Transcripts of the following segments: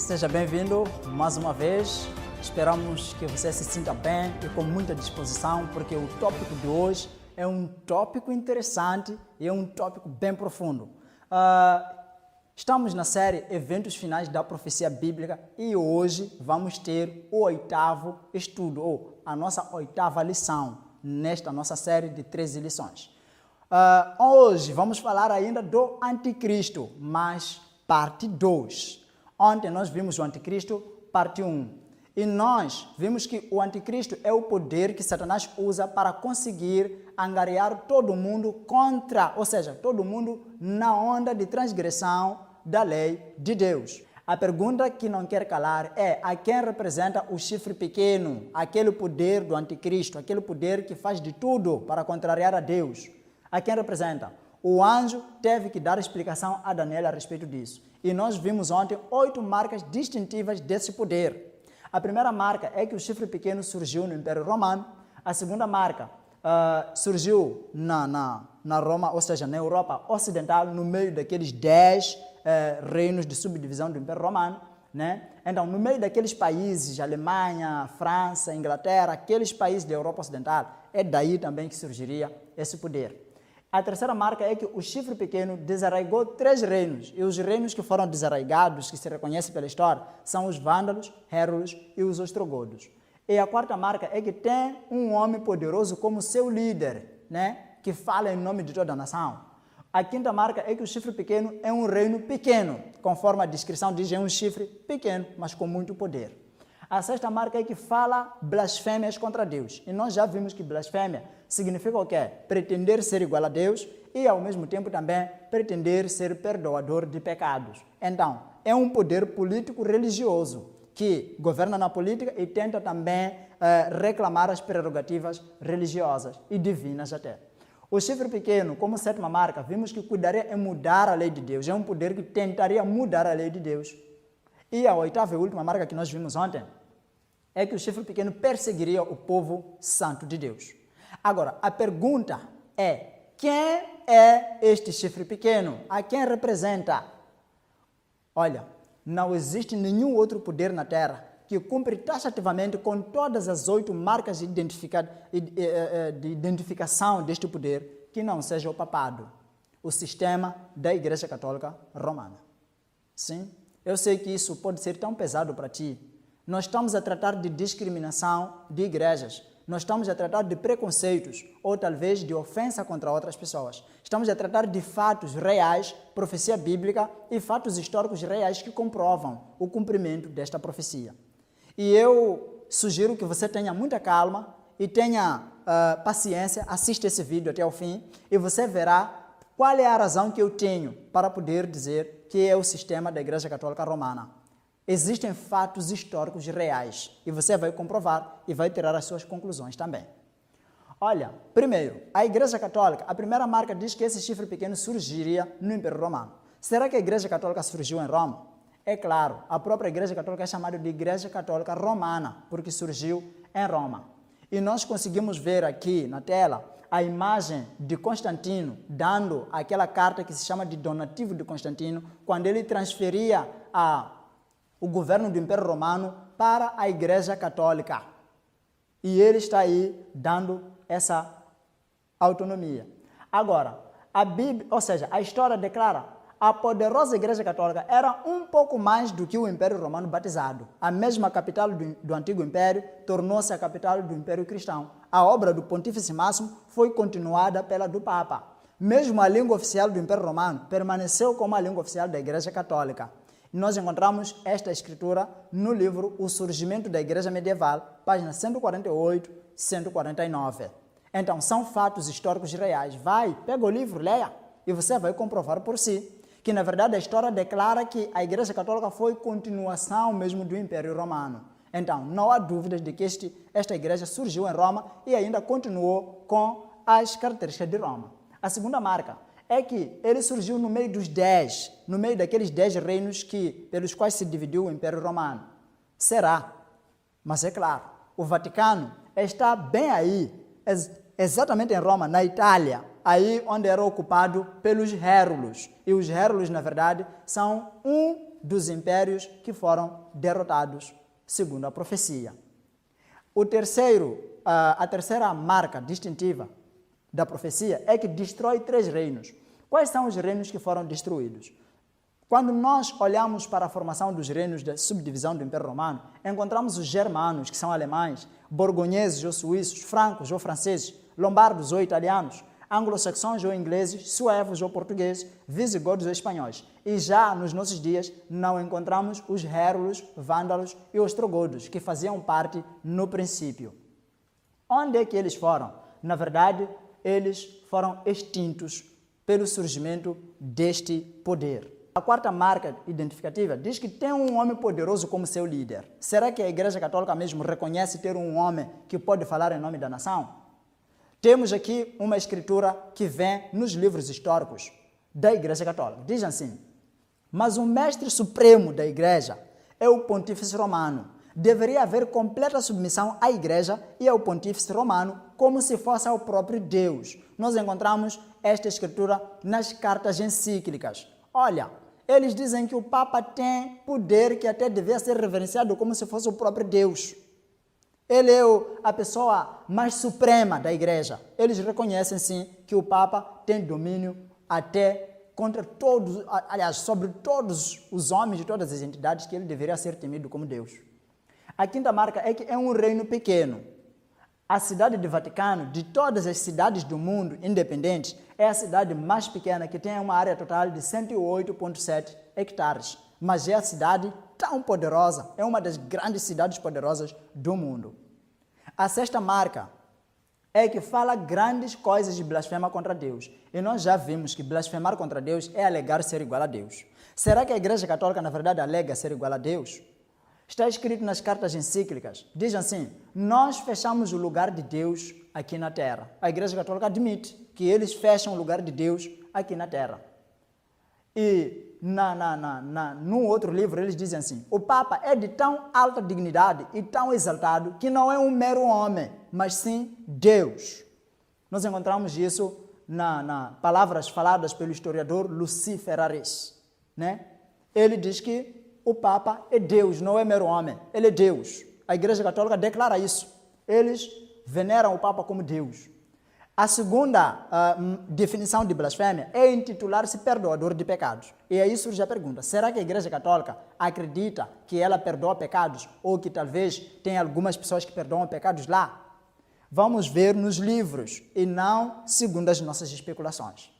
seja bem-vindo mais uma vez. Esperamos que você se sinta bem e com muita disposição, porque o tópico de hoje é um tópico interessante e é um tópico bem profundo. Estamos na série Eventos Finais da Profecia Bíblica e hoje vamos ter o 8º estudo, ou a nossa 8ª lição, nesta nossa série de 13 lições. Hoje vamos falar ainda do Anticristo, mas parte 2. Ontem nós vimos o Anticristo, parte 1. E nós vimos que o Anticristo é o poder que Satanás usa para conseguir angariar todo mundo contra, ou seja, todo mundo na onda de transgressão da lei de Deus. A pergunta que não quer calar é: a quem representa o chifre pequeno, aquele poder do Anticristo, aquele poder que faz de tudo para contrariar a Deus? A quem representa? O anjo teve que dar explicação a Daniel a respeito disso. E nós vimos ontem 8 marcas distintivas desse poder. A primeira marca é que o chifre pequeno surgiu no Império Romano. A segunda marca surgiu na Roma, ou seja, na Europa Ocidental, no meio daqueles 10 reinos de subdivisão do Império Romano, né? Então, no meio daqueles países, Alemanha, França, Inglaterra, aqueles países da Europa Ocidental, é daí também que surgiria esse poder. A terceira marca é que o chifre pequeno desarraigou 3 reinos, e os reinos que foram desarraigados, que se reconhecem pela história, são os vândalos, hérulos e os ostrogodos. E a quarta marca é que tem um homem poderoso como seu líder, né, que fala em nome de toda a nação. A quinta marca é que o chifre pequeno é um reino pequeno, conforme a descrição diz, é um chifre pequeno, mas com muito poder. A sexta marca é que fala blasfêmias contra Deus. E nós já vimos que blasfêmia significa o quê? Pretender ser igual a Deus e, ao mesmo tempo, também pretender ser perdoador de pecados. Então, é um poder político-religioso que governa na política e tenta também reclamar as prerrogativas religiosas e divinas até. O chifre pequeno, como sétima marca, vimos que cuidaria em mudar a lei de Deus. É um poder que tentaria mudar a lei de Deus. E a 8ª e última marca que nós vimos ontem é que o chifre pequeno perseguiria o povo santo de Deus. Agora, a pergunta é: quem é este chifre pequeno? A quem representa? Olha, não existe nenhum outro poder na Terra que cumpre taxativamente com todas as 8 marcas de identificação deste poder que não seja o papado, o sistema da Igreja Católica Romana. Sim? Eu sei que isso pode ser tão pesado para ti. Nós estamos a tratar de discriminação de igrejas. Nós estamos a tratar de preconceitos ou talvez de ofensa contra outras pessoas. Estamos a tratar de fatos reais, profecia bíblica e fatos históricos reais que comprovam o cumprimento desta profecia. E eu sugiro que você tenha muita calma e tenha paciência, assista esse vídeo até o fim e você verá qual é a razão que eu tenho para poder dizer que é o sistema da Igreja Católica Romana. Existem fatos históricos reais e você vai comprovar e vai tirar as suas conclusões também. Olha, primeiro, a Igreja Católica, a primeira marca diz que esse chifre pequeno surgiria no Império Romano. Será que a Igreja Católica surgiu em Roma? É claro, a própria Igreja Católica é chamada de Igreja Católica Romana, porque surgiu em Roma. E nós conseguimos ver aqui na tela a imagem de Constantino dando aquela carta que se chama de donativo de Constantino, quando ele transferia o governo do Império Romano para a Igreja Católica. E ele está aí dando essa autonomia. Agora, a Bíblia, ou seja, a história declara: a poderosa Igreja Católica era um pouco mais do que o Império Romano batizado. A mesma capital do Antigo Império tornou-se a capital do Império Cristão. A obra do Pontífice Máximo foi continuada pela do Papa. Mesmo a língua oficial do Império Romano permaneceu como a língua oficial da Igreja Católica. Nós encontramos esta escritura no livro O Surgimento da Igreja Medieval, páginas 148 e 149. Então, são fatos históricos reais. Vai, pega o livro, leia, e você vai comprovar por si que, na verdade, a história declara que a Igreja Católica foi continuação mesmo do Império Romano. Então, não há dúvidas de que esta igreja surgiu em Roma e ainda continuou com as características de Roma. A segunda marca é que ele surgiu no meio dos 10, no meio daqueles 10 reinos pelos quais se dividiu o Império Romano. Será? Mas é claro, o Vaticano está bem aí, exatamente em Roma, na Itália, aí onde era ocupado pelos hérulos. E os hérulos, na verdade, são um dos impérios que foram derrotados, segundo a profecia. A terceira marca distintiva da profecia é que destrói 3 reinos. Quais são os reinos que foram destruídos? Quando nós olhamos para a formação dos reinos da subdivisão do Império Romano, encontramos os germanos, que são alemães, borgonheses ou suíços, francos ou franceses, lombardos ou italianos, anglo-saxões ou ingleses, suevos ou portugueses, visigodos ou espanhóis. E já nos nossos dias não encontramos os hérulos, vândalos e ostrogodos, que faziam parte no princípio. Onde é que eles foram? Na verdade, eles foram extintos pelo surgimento deste poder. A quarta marca identificativa diz que tem um homem poderoso como seu líder. Será que a Igreja Católica mesmo reconhece ter um homem que pode falar em nome da nação? Temos aqui uma escritura que vem nos livros históricos da Igreja Católica. Diz assim: mas o mestre supremo da Igreja é o Pontífice Romano. Deveria haver completa submissão à Igreja e ao Pontífice Romano como se fosse ao próprio Deus. Nós encontramos esta escritura nas cartas encíclicas. Olha, eles dizem que o Papa tem poder que até devia ser reverenciado como se fosse o próprio Deus. Ele é a pessoa mais suprema da Igreja. Eles reconhecem, sim, que o Papa tem domínio até contra todos, aliás, sobre todos os homens e todas as entidades, que ele deveria ser temido como Deus. A quinta marca é que é um reino pequeno. A cidade de Vaticano, de todas as cidades do mundo independentes, é a cidade mais pequena, que tem uma área total de 108,7 hectares. Mas é a cidade tão poderosa, é uma das grandes cidades poderosas do mundo. A sexta marca é que fala grandes coisas de blasfema contra Deus. E nós já vimos que blasfemar contra Deus é alegar ser igual a Deus. Será que a Igreja Católica, na verdade, alega ser igual a Deus? Está escrito nas cartas encíclicas, diz assim: nós fechamos o lugar de Deus aqui na terra. A Igreja Católica admite que eles fecham o lugar de Deus aqui na terra. E num outro livro eles dizem assim: o Papa é de tão alta dignidade e tão exaltado que não é um mero homem, mas sim Deus. Nós encontramos isso na palavras faladas pelo historiador Luci Ferraris, né? Ele diz que o Papa é Deus, não é mero homem, ele é Deus. A Igreja Católica declara isso. Eles veneram o Papa como Deus. A segunda definição de blasfêmia é intitular-se perdoador de pecados. E aí surge a pergunta: será que a Igreja Católica acredita que ela perdoa pecados? Ou que talvez tem algumas pessoas que perdoam pecados lá? Vamos ver nos livros e não segundo as nossas especulações.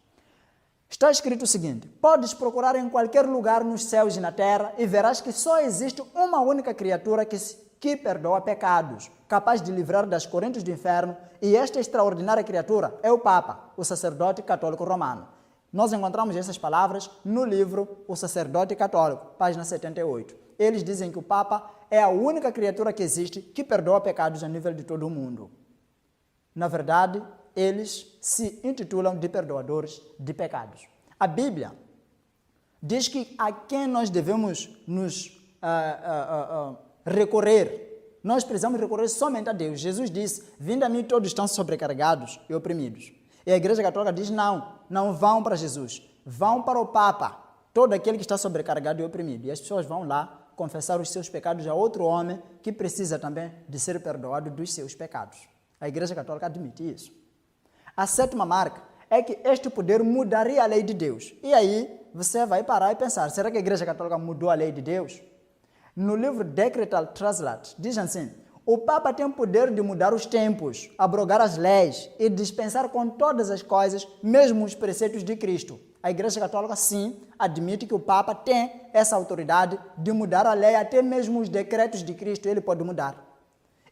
Está escrito o seguinte: podes procurar em qualquer lugar nos céus e na terra e verás que só existe uma única criatura que perdoa pecados, capaz de livrar das correntes do inferno, e esta extraordinária criatura é o Papa, o sacerdote católico romano. Nós encontramos essas palavras no livro O Sacerdote Católico, página 78. Eles dizem que o Papa é a única criatura que existe que perdoa pecados a nível de todo o mundo. Na verdade, eles se intitulam de perdoadores de pecados. A Bíblia diz que a quem nós devemos nos recorrer, nós precisamos recorrer somente a Deus. Jesus disse: vinde a mim todos estão sobrecarregados e oprimidos. E a Igreja Católica diz: não vão para Jesus, vão para o Papa, todo aquele que está sobrecarregado e oprimido. E as pessoas vão lá confessar os seus pecados a outro homem que precisa também de ser perdoado dos seus pecados. A Igreja Católica admite isso. A sétima marca é que este poder mudaria a lei de Deus. E aí você vai parar e pensar: será que a Igreja Católica mudou a lei de Deus? No livro Decretal Translat, diz assim: o Papa tem o poder de mudar os tempos, abrogar as leis e dispensar com todas as coisas, mesmo os preceitos de Cristo. A Igreja Católica, sim, admite que o Papa tem essa autoridade de mudar a lei, até mesmo os decretos de Cristo ele pode mudar.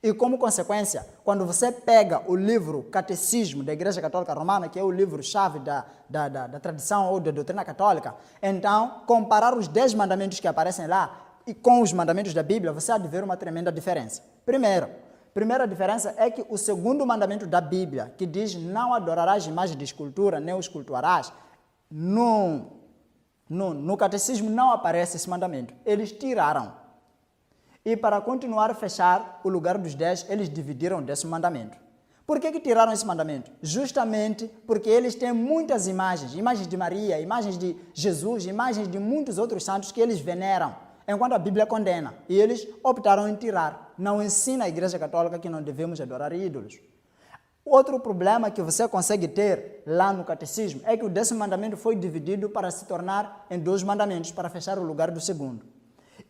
E como consequência, quando você pega o livro Catecismo da Igreja Católica Romana, que é o livro-chave da tradição ou da doutrina católica, então, comparar os 10 mandamentos que aparecem lá e com os mandamentos da Bíblia, você há de ver uma tremenda diferença. Primeira diferença é que o segundo mandamento da Bíblia, que diz: não adorarás imagem de escultura, nem os cultuarás, no Catecismo não aparece esse mandamento. Eles tiraram. E para continuar a fechar o lugar dos 10, eles dividiram desse mandamento. Por que tiraram esse mandamento? Justamente porque eles têm muitas imagens, imagens de Maria, imagens de Jesus, imagens de muitos outros santos que eles veneram, enquanto a Bíblia condena. E eles optaram em tirar. Não ensina a Igreja Católica que não devemos adorar ídolos. Outro problema que você consegue ter lá no catecismo é que o 10º mandamento foi dividido para se tornar em 2 mandamentos, para fechar o lugar do 2º.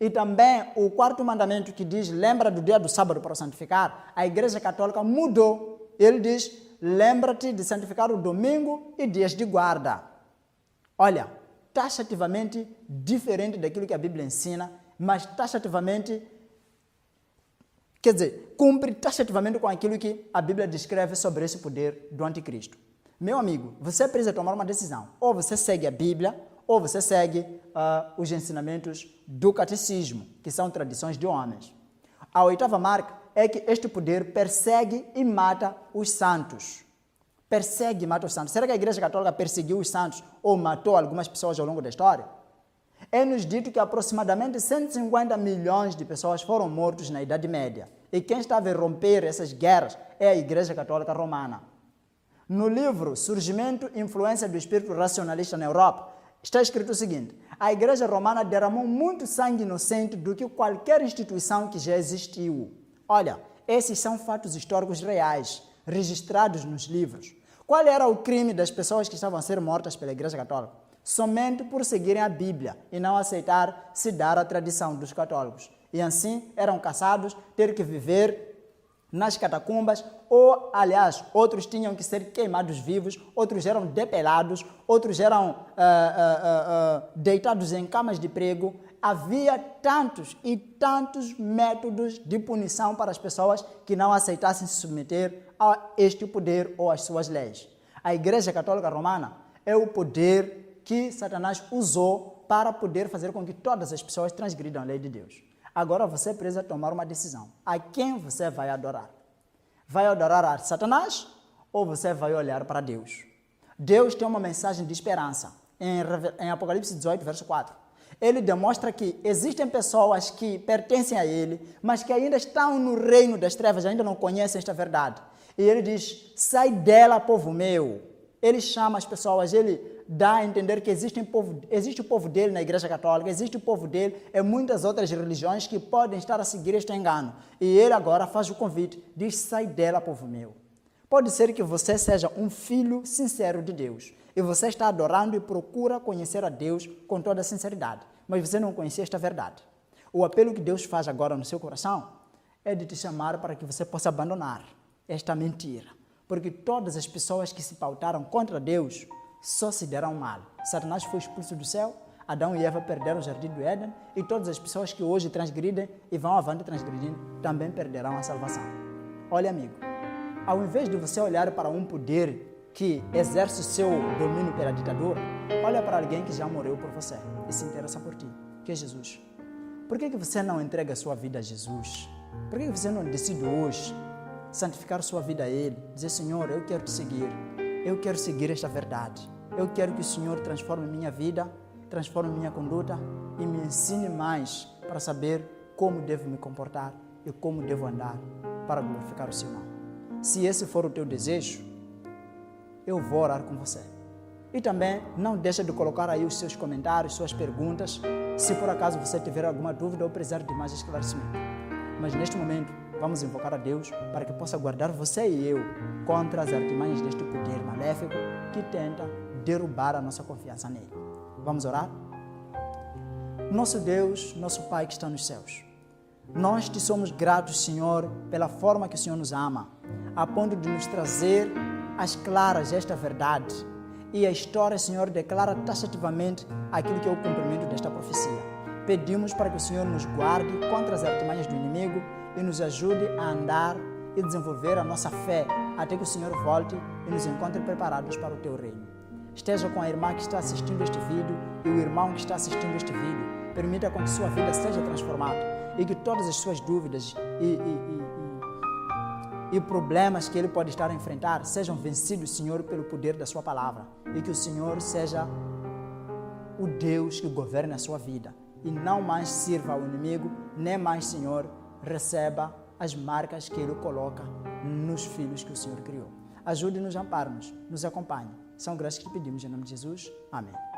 E também o 4º mandamento que diz, lembra do dia do sábado para o santificar, a Igreja Católica mudou. Ele diz, lembra-te de santificar o domingo e dias de guarda. Olha, taxativamente diferente daquilo que a Bíblia ensina, mas taxativamente, quer dizer, cumpre taxativamente com aquilo que a Bíblia descreve sobre esse poder do anticristo. Meu amigo, você precisa tomar uma decisão. Ou você segue a Bíblia, ou você segue os ensinamentos do catecismo, que são tradições de homens. A 8ª marca é que este poder persegue e mata os santos. Persegue e mata os santos. Será que a Igreja Católica perseguiu os santos ou matou algumas pessoas ao longo da história? É-nos dito que aproximadamente 150 milhões de pessoas foram mortos na Idade Média. E quem estava a romper essas guerras é a Igreja Católica Romana. No livro Surgimento e Influência do Espírito Racionalista na Europa, está escrito o seguinte: a Igreja Romana derramou muito sangue inocente do que qualquer instituição que já existiu. Olha, esses são fatos históricos reais, registrados nos livros. Qual era o crime das pessoas que estavam a ser mortas pela Igreja Católica? Somente por seguirem a Bíblia e não aceitar se dar a tradição dos católicos. E assim eram caçados, ter que viver nas catacumbas, ou, aliás, outros tinham que ser queimados vivos, outros eram depelados, outros eram deitados em camas de prego. Havia tantos e tantos métodos de punição para as pessoas que não aceitassem se submeter a este poder ou às suas leis. A Igreja Católica Romana é o poder que Satanás usou para poder fazer com que todas as pessoas transgridam a lei de Deus. Agora você precisa tomar uma decisão. A quem você vai adorar? Vai adorar a Satanás ou você vai olhar para Deus? Deus tem uma mensagem de esperança. Em Apocalipse 18, verso 4. Ele demonstra que existem pessoas que pertencem a Ele, mas que ainda estão no reino das trevas, ainda não conhecem esta verdade. E Ele diz, sai dela, povo meu. Ele chama as pessoas, Ele dá a entender que existe o povo dele na Igreja Católica, existe o povo dele em muitas outras religiões que podem estar a seguir este engano. E Ele agora faz o convite, diz, sai dela, povo meu. Pode ser que você seja um filho sincero de Deus e você está adorando e procura conhecer a Deus com toda a sinceridade, mas você não conhecia esta verdade. O apelo que Deus faz agora no seu coração é de te chamar para que você possa abandonar esta mentira, porque todas as pessoas que se pautaram contra Deus só se deram mal. Satanás foi expulso do céu, Adão e Eva perderam o jardim do Éden e todas as pessoas que hoje transgridem e vão avante transgredindo também perderão a salvação. Olha, amigo, ao invés de você olhar para um poder que exerce o seu domínio pela ditadura, olha para alguém que já morreu por você e se interessa por ti, que é Jesus. Por que você não entrega a sua vida a Jesus? Por que você não decide hoje santificar sua vida a Ele? Dizer, Senhor, eu quero te seguir, eu quero seguir esta verdade, eu quero que o Senhor transforme minha vida, transforme minha conduta e me ensine mais para saber como devo me comportar e como devo andar para glorificar o seu nome. Se esse for o teu desejo, eu vou orar com você. E também não deixa de colocar aí os seus comentários, suas perguntas, se por acaso você tiver alguma dúvida ou precisar de mais esclarecimento. Mas neste momento, vamos invocar a Deus para que possa guardar você e eu contra as artimanhas deste poder maléfico que tenta derrubar a nossa confiança nele. Vamos orar? Nosso Deus, nosso Pai que está nos céus, nós te somos gratos, Senhor, pela forma que o Senhor nos ama, a ponto de nos trazer às claras esta verdade. E a história, Senhor, declara taxativamente aquilo que é o cumprimento desta profecia. Pedimos para que o Senhor nos guarde contra as artimanhas do inimigo e nos ajude a andar e desenvolver a nossa fé até que o Senhor volte e nos encontre preparados para o teu reino. Esteja com a irmã que está assistindo este vídeo e o irmão que está assistindo este vídeo. Permita com que sua vida seja transformada e que todas as suas dúvidas e problemas que ele pode estar a enfrentar sejam vencidos, Senhor, pelo poder da sua palavra. E que o Senhor seja o Deus que governe a sua vida e não mais sirva ao inimigo, nem mais, Senhor, receba as marcas que Ele coloca nos filhos que o Senhor criou. Ajude-nos, ampare-nos, nos acompanhe. São graças que te pedimos em nome de Jesus. Amém.